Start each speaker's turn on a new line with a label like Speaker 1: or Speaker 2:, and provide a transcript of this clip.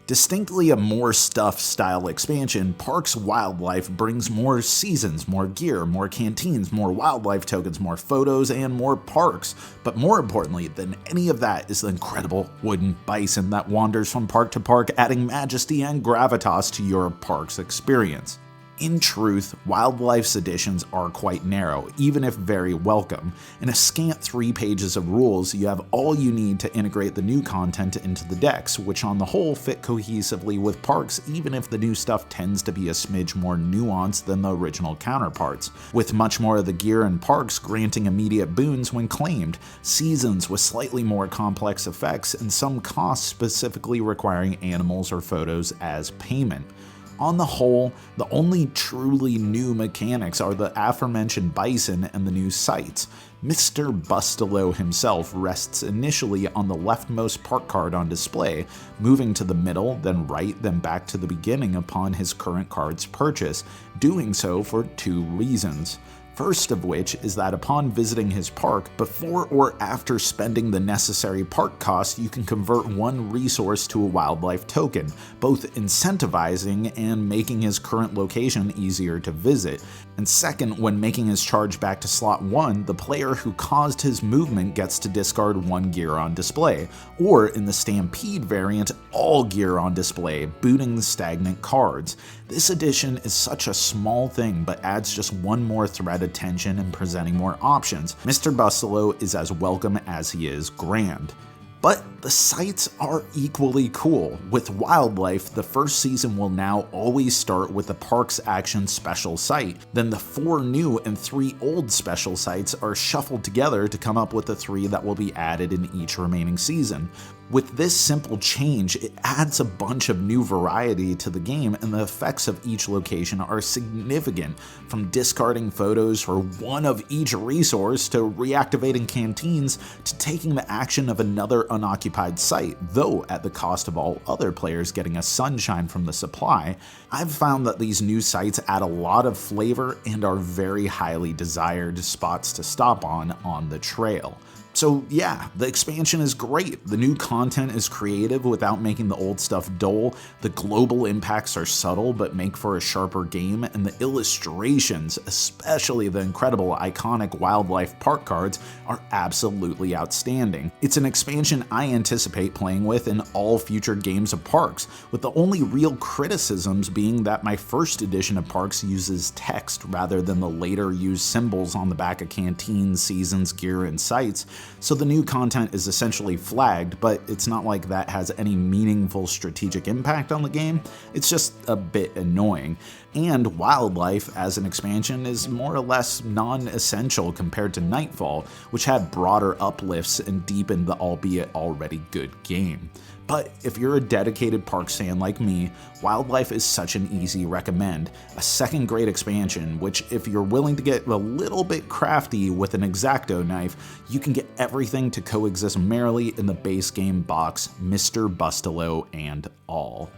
Speaker 1: Distinctly a more stuff style expansion, Parks Wildlife brings more seasons, more gear, more canteens, more wildlife tokens, more photos, and more parks. But more importantly than any of that is the incredible wooden bison that wanders from park to park, adding majesty and gravitas to your park's experience. In truth, Wildlife's additions are quite narrow, even if very welcome. In a scant 3 pages of rules, you have all you need to integrate the new content into the decks, which on the whole fit cohesively with parks, even if the new stuff tends to be a smidge more nuanced than the original counterparts, with much more of the gear and parks granting immediate boons when claimed, seasons with slightly more complex effects, and some costs specifically requiring animals or photos as payment. On the whole, the only truly new mechanics are the aforementioned bison and the new sites. Mr. Bustalo himself rests initially on the leftmost park card on display, moving to the middle, then right, then back to the beginning upon his current card's purchase, doing so for 2 reasons. First of which is that upon visiting his park, before or after spending the necessary park costs, you can convert 1 resource to a wildlife token, both incentivizing and making his current location easier to visit. And second, when making his charge back to slot 1, the player who caused his movement gets to discard 1 gear on display, or in the Stampede variant, all gear on display, booting the stagnant cards. This addition is such a small thing, but adds just 1 more thread of tension and presenting more options. Mr. Bustalo is as welcome as he is grand. But the sites are equally cool. With Wildlife, the first season will now always start with the Parks Action special site. Then the 4 new and 3 old special sites are shuffled together to come up with the 3 that will be added in each remaining season. With this simple change, it adds a bunch of new variety to the game, and the effects of each location are significant, from discarding photos for 1 of each resource to reactivating canteens to taking the action of another unoccupied site, though at the cost of all other players getting a sunshine from the supply. I've found that these new sites add a lot of flavor and are very highly desired spots to stop on the trail. So yeah, the expansion is great. The new content is creative without making the old stuff dull. The global impacts are subtle but make for a sharper game, and the illustrations, especially the incredible iconic wildlife park cards, are absolutely outstanding. It's an expansion I anticipate playing with in all future games of Parks, with the only real criticisms being that my first edition of Parks uses text rather than the later used symbols on the back of canteens, seasons, gear, and sites. So the new content is essentially flagged, but it's not like that has any meaningful strategic impact on the game. It's just a bit annoying. And Wildlife as an expansion is more or less non-essential compared to Nightfall, which had broader uplifts and deepened the albeit already good game. But if you're a dedicated Parks fan like me, Wildlife is such an easy recommend. A second great expansion, which if you're willing to get a little bit crafty with an X-Acto knife, you can get everything to coexist merrily in the base game box, Mr. Bustalo and all.